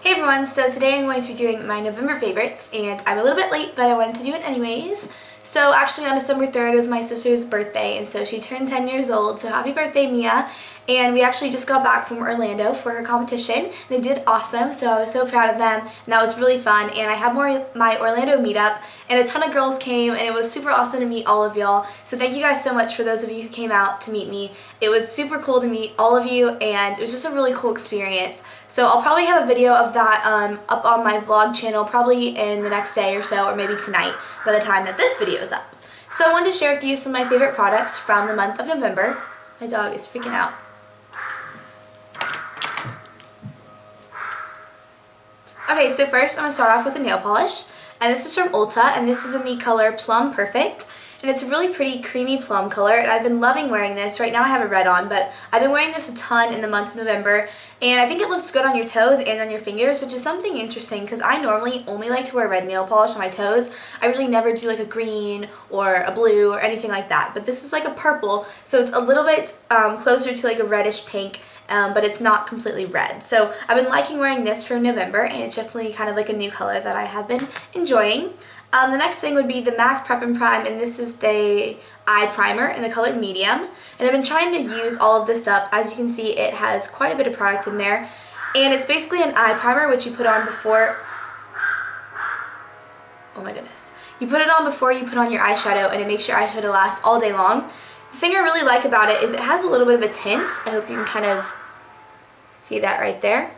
Hey everyone, so today I'm going to be doing my November favorites, and I'm a little bit late, but I wanted to do it anyways. So actually on December 3rd was my sister's birthday, and so she turned 10 years old, so happy birthday Mia. And we actually just got back from Orlando for her competition. They did awesome, so I was so proud of them, and that was really fun. And I had my Orlando meetup, and a ton of girls came, and it was super awesome to meet all of y'all. So thank you guys so much for those of you who came out to meet me. It was super cool to meet all of you, and it was just a really cool experience. So I'll probably have a video of that up on my vlog channel probably in the next day or so, or maybe tonight by the time that this video is up. So I wanted to share with you some of my favorite products from the month of November. My dog is freaking out. Okay, so first I'm going to start off with a nail polish, and this is from Ulta, and this is in the color Plum Perfect, and it's a really pretty creamy plum color, and I've been loving wearing this. Right now I have a red on, but I've been wearing this a ton in the month of November, and I think it looks good on your toes and on your fingers, which is something interesting because I normally only like to wear red nail polish on my toes. I really never do like a green or a blue or anything like that, but this is like a purple, so it's a little bit closer to like a reddish pink. But it's not completely red. So I've been liking wearing this for November, and it's definitely kind of like a new color that I have been enjoying. The next thing would be the MAC Prep and Prime, and this is the eye primer in the color medium. And I've been trying to use all of this up. As you can see, it has quite a bit of product in there. And it's basically an eye primer which you put on before... Oh my goodness. You put it on before you put on your eyeshadow, and it makes your eyeshadow last all day long. The thing I really like about it is it has a little bit of a tint. I hope you can kind of see that right there.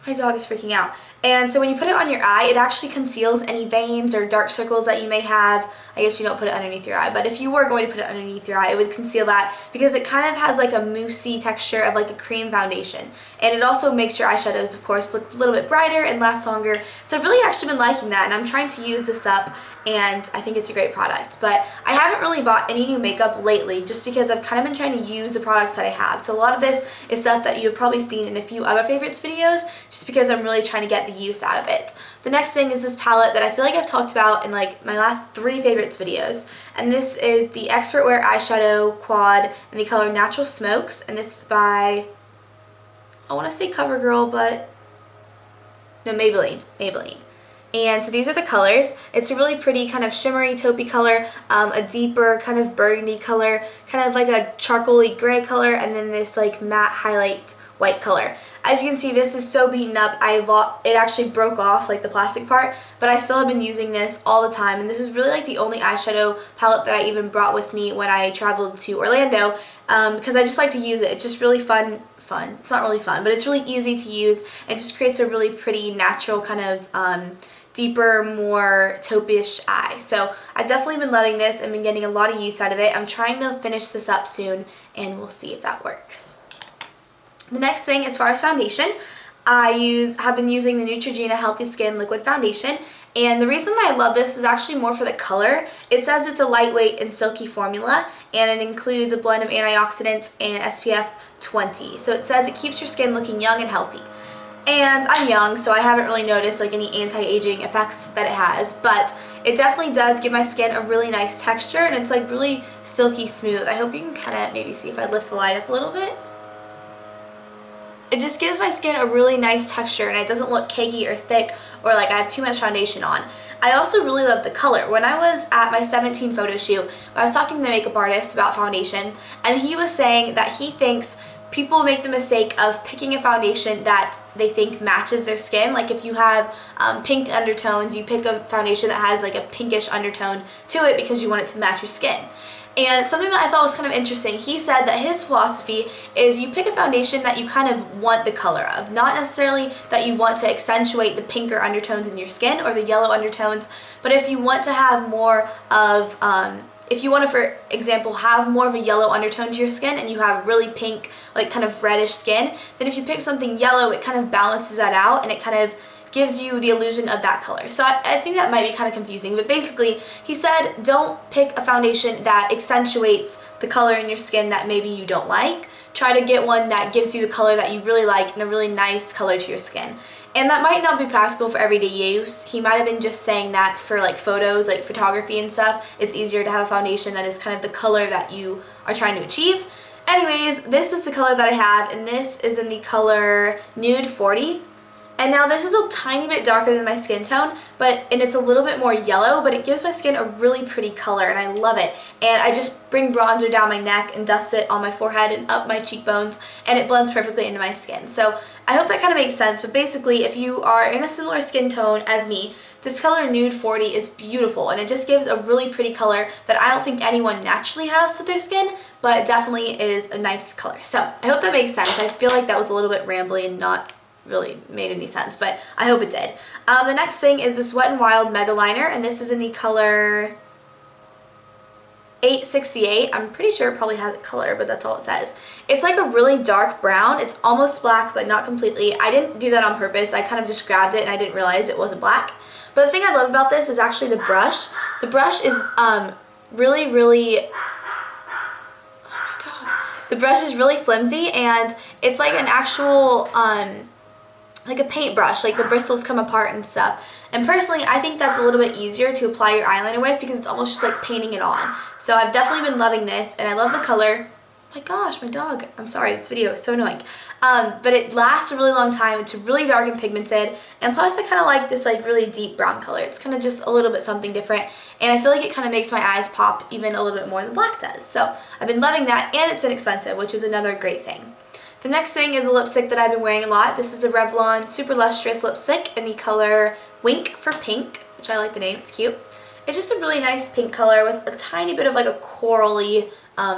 My dog is freaking out. And so when you put it on your eye, it actually conceals any veins or dark circles that you may have. I guess you don't put it underneath your eye, but if you were going to put it underneath your eye, it would conceal that because it kind of has like a moussey texture of like a cream foundation. And it also makes your eyeshadows, of course, look a little bit brighter and last longer. So I've really actually been liking that, and I'm trying to use this up, and I think it's a great product. But I haven't really bought any new makeup lately just because I've kind of been trying to use the products that I have. So a lot of this is stuff that you've probably seen in a few other favorites videos just because I'm really trying to get the use out of it. The next thing is this palette that I feel like I've talked about in like my last 3 favorites videos, and this is the Expert Wear Eyeshadow Quad in the color Natural Smokes, and this is by, I want to say CoverGirl, but no, Maybelline. And so these are the colors. It's a really pretty kind of shimmery taupey color, a deeper kind of burgundy color, kind of like a charcoaly gray color, and then this like matte highlight white color. As you can see, this is so beaten up. It actually broke off like the plastic part, but I still have been using this all the time, and this is really like the only eyeshadow palette that I even brought with me when I traveled to Orlando because I just like to use it. It's just really fun. It's not really fun, but it's really easy to use and just creates a really pretty natural kind of deeper, more taupe-ish eye. So I've definitely been loving this and been getting a lot of use out of it. I'm trying to finish this up soon, and we'll see if that works. The next thing, as far as foundation, I have been using the Neutrogena Healthy Skin Liquid Foundation, and the reason I love this is actually more for the color. It says it's a lightweight and silky formula, and it includes a blend of antioxidants and SPF 20. So it says it keeps your skin looking young and healthy. And I'm young, so I haven't really noticed like any anti-aging effects that it has, but it definitely does give my skin a really nice texture, and it's like really silky smooth. I hope you can kind of maybe see if I lift the light up a little bit. It just gives my skin a really nice texture, and it doesn't look cakey or thick or like I have too much foundation on. I also really love the color. When I was at my 17 photo shoot, I was talking to the makeup artist about foundation, and he was saying that he thinks people make the mistake of picking a foundation that they think matches their skin. Like if you have pink undertones, you pick a foundation that has like a pinkish undertone to it because you want it to match your skin. And something that I thought was kind of interesting, he said that his philosophy is you pick a foundation that you kind of want the color of, not necessarily that you want to accentuate the pinker undertones in your skin or the yellow undertones, but if you want to have more of, if you want to, for example, have more of a yellow undertone to your skin and you have really pink, like kind of reddish skin, then if you pick something yellow, it kind of balances that out and it kind of gives you the illusion of that color. So I think that might be kind of confusing, but basically he said don't pick a foundation that accentuates the color in your skin that maybe you don't like. Try to get one that gives you the color that you really like and a really nice color to your skin. And that might not be practical for everyday use. He might have been just saying that for like photos, like photography and stuff, it's easier to have a foundation that is kind of the color that you are trying to achieve. Anyways, this is the color that I have, and this is in the color Nude 40. And now this is a tiny bit darker than my skin tone, and it's a little bit more yellow, but it gives my skin a really pretty color, and I love it. And I just bring bronzer down my neck and dust it on my forehead and up my cheekbones, and it blends perfectly into my skin. So I hope that kind of makes sense, but basically if you are in a similar skin tone as me, this color Nude 40 is beautiful, and it just gives a really pretty color that I don't think anyone naturally has to their skin, but it definitely is a nice color. So I hope that makes sense. I feel like that was a little bit rambly and not really made any sense, but I hope it did. The next thing is this Wet n Wild Mega Liner, and this is in the color 868. I'm pretty sure it probably has a color, but that's all it says. It's like a really dark brown. It's almost black, but not completely. I didn't do that on purpose. I kind of just grabbed it and I didn't realize it wasn't black. But the thing I love about this is actually the brush. The brush is really the brush is really flimsy, and it's like an actual like a paintbrush, like the bristles come apart and stuff. And personally, I think that's a little bit easier to apply your eyeliner with because it's almost just like painting it on. So I've definitely been loving this, and I love the color. Oh my gosh, my dog. I'm sorry, this video is so annoying. But it lasts a really long time. It's really dark and pigmented, and plus I kind of like this like really deep brown color. It's kind of just a little bit something different, and I feel like it kind of makes my eyes pop even a little bit more than black does. So I've been loving that, and it's inexpensive, which is another great thing. The next thing is a lipstick that I've been wearing a lot. This is a Revlon Super Lustrous lipstick in the color Wink for Pink, which I like the name, it's cute. It's just a really nice pink color with a tiny bit of like a corally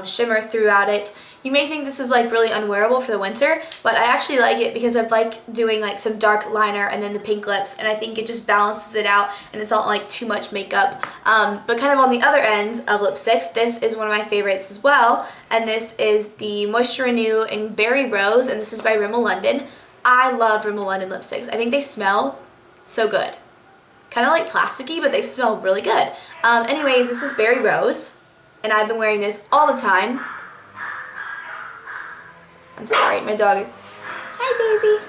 shimmer throughout it. You may think this is like really unwearable for the winter, but I actually like it because I've liked doing like some dark liner and then the pink lips, and I think it just balances it out and it's not like too much makeup. But kind of on the other end of lipsticks, this is one of my favorites as well, and this is the Moisture Renew in Berry Rose, and this is by Rimmel London. I love Rimmel London lipsticks. I think they smell so good. Kind of like plasticky, but they smell really good. Anyways, this is Berry Rose, and I've been wearing this all the time. I'm sorry, my dog is... Hi, Daisy.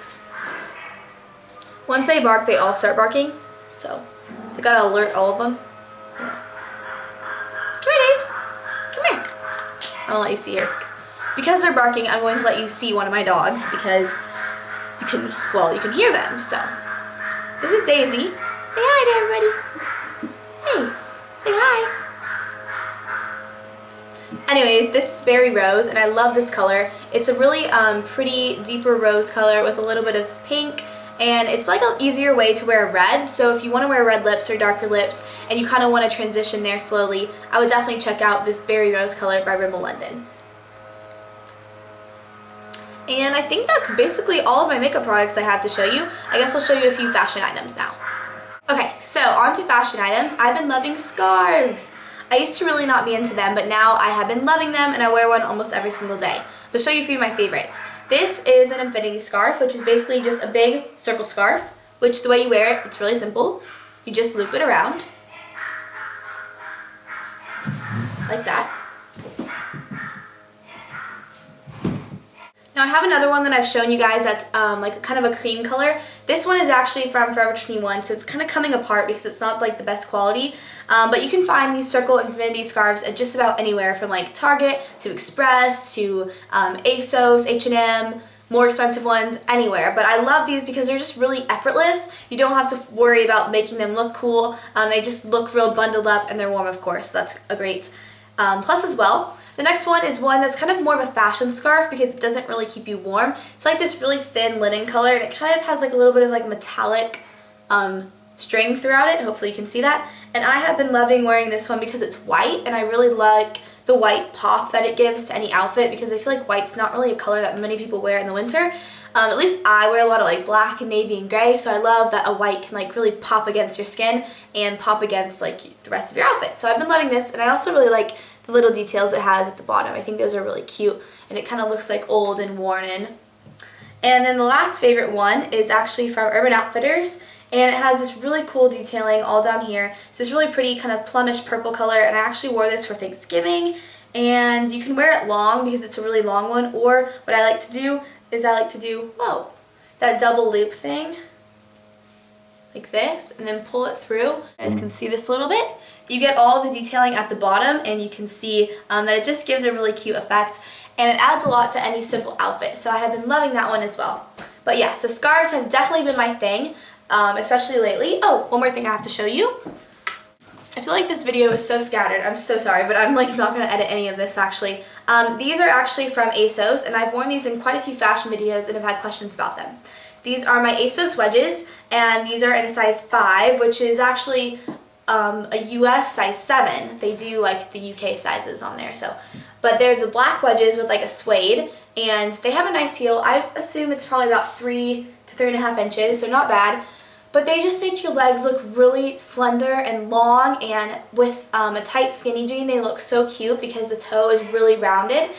Once they bark, they all start barking, so I gotta alert all of them. Yeah. Come here, Daisy. Come here. I'll let you see her. Because they're barking, I'm going to let you see one of my dogs because you can, well, you can hear them, so. This is Daisy. Say hi to everybody. Hey, say hi. Anyways, this is Berry Rose, and I love this color. It's a really pretty deeper rose color with a little bit of pink, and it's like an easier way to wear red. So if you want to wear red lips or darker lips and you kind of want to transition there slowly, I would definitely check out this Berry Rose color by Rimmel London. And I think that's basically all of my makeup products I have to show you. I guess I'll show you a few fashion items now. Okay, so on to fashion items. I've been loving scarves. I used to really not be into them, but now I have been loving them, and I wear one almost every single day. I'll show you a few of my favorites. This is an infinity scarf, which is basically just a big circle scarf, which the way you wear it, it's really simple. You just loop it around, like that. Now I have another one that I've shown you guys that's like kind of a cream color. This one is actually from Forever 21, so it's kind of coming apart because it's not like the best quality. But you can find these circle infinity scarves at just about anywhere, from like Target to Express to ASOS, H&M, more expensive ones, anywhere. But I love these because they're just really effortless. You don't have to worry about making them look cool. They just look real bundled up, and they're warm, of course. So that's a great plus as well. The next one is one that's kind of more of a fashion scarf because it doesn't really keep you warm. It's like this really thin linen color, and it kind of has like a little bit of like metallic string throughout it. Hopefully you can see that. And I have been loving wearing this one because it's white, and I really like the white pop that it gives to any outfit because I feel like white's not really a color that many people wear in the winter. At least I wear a lot of like black and navy and gray, so I love that a white can like really pop against your skin and pop against like the rest of your outfit. So I've been loving this, and I also really like the little details it has at the bottom. I think those are really cute, and it kind of looks like old and worn in. And then the last favorite one is actually from Urban Outfitters, and it has this really cool detailing all down here. It's this really pretty kind of plummish purple color, and I actually wore this for Thanksgiving, and you can wear it long because it's a really long one, or what I like to do is whoa, that double loop thing, like this, and then pull it through. You guys can see this a little bit. You get all the detailing at the bottom, and you can see that it just gives a really cute effect, and it adds a lot to any simple outfit. So I have been loving that one as well. But yeah, so scarves have definitely been my thing, especially lately. Oh, one more thing I have to show you. I feel like this video is so scattered. I'm so sorry, but I'm like not going to edit any of this actually. These are actually from ASOS, and I've worn these in quite a few fashion videos and have had questions about them. These are my ASOS wedges, and these are in a size 5, which is actually a US size 7. They do like the UK sizes on there, so. But they're the black wedges with like a suede, and they have a nice heel. I assume it's probably about 3 to 3.5 inches, so not bad. But they just make your legs look really slender and long, and with a tight skinny jean they look so cute because the toe is really rounded,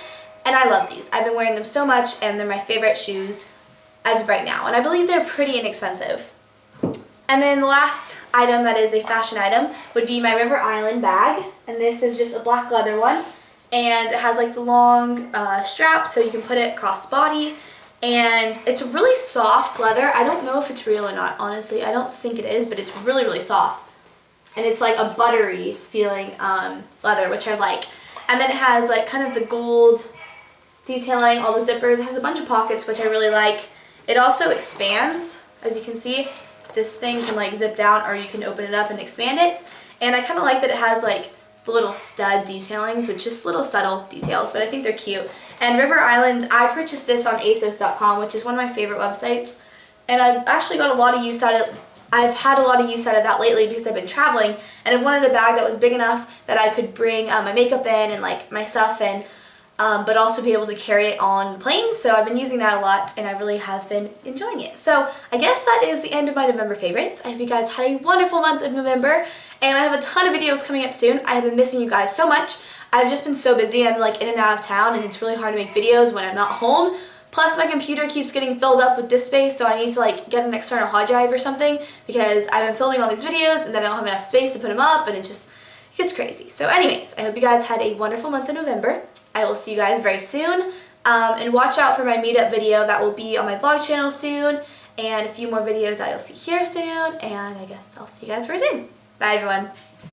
and I love these. I've been wearing them so much, and they're my favorite shoes as of right now, and I believe they're pretty inexpensive. And then the last item that is a fashion item would be my River Island bag, and this is just a black leather one, and it has like the long strap so you can put it across the body. And it's a really soft leather. I don't know if it's real or not, honestly. I don't think it is, but it's really, really soft. And it's like a buttery feeling leather, which I like. And then it has like kind of the gold detailing, all the zippers. It has a bunch of pockets, which I really like. It also expands, as you can see. This thing can like zip down, or you can open it up and expand it. And I kind of like that it has like the little stud detailings, which just little subtle details, but I think they're cute. And River Island, I purchased this on ASOS.com, which is one of my favorite websites, and I've actually got a lot of use out of it. I've had a lot of use out of that lately because I've been traveling, and I've wanted a bag that was big enough that I could bring my makeup in and like my stuff in, but also be able to carry it on the plane. So I've been using that a lot, and I really have been enjoying it. So I guess that is the end of my November favorites. I hope you guys had a wonderful month of November, and I have a ton of videos coming up soon. I have been missing you guys so much. I've just been so busy, and I've been like in and out of town, and it's really hard to make videos when I'm not home. Plus my computer keeps getting filled up with disk space, so I need to like get an external hard drive or something because I've been filming all these videos and then I don't have enough space to put them up, and it gets crazy. So anyways, I hope you guys had a wonderful month of November. I will see you guys very soon, and watch out for my meetup video that will be on my vlog channel soon, and a few more videos I will see here soon, and I guess I'll see you guys very soon. Bye everyone.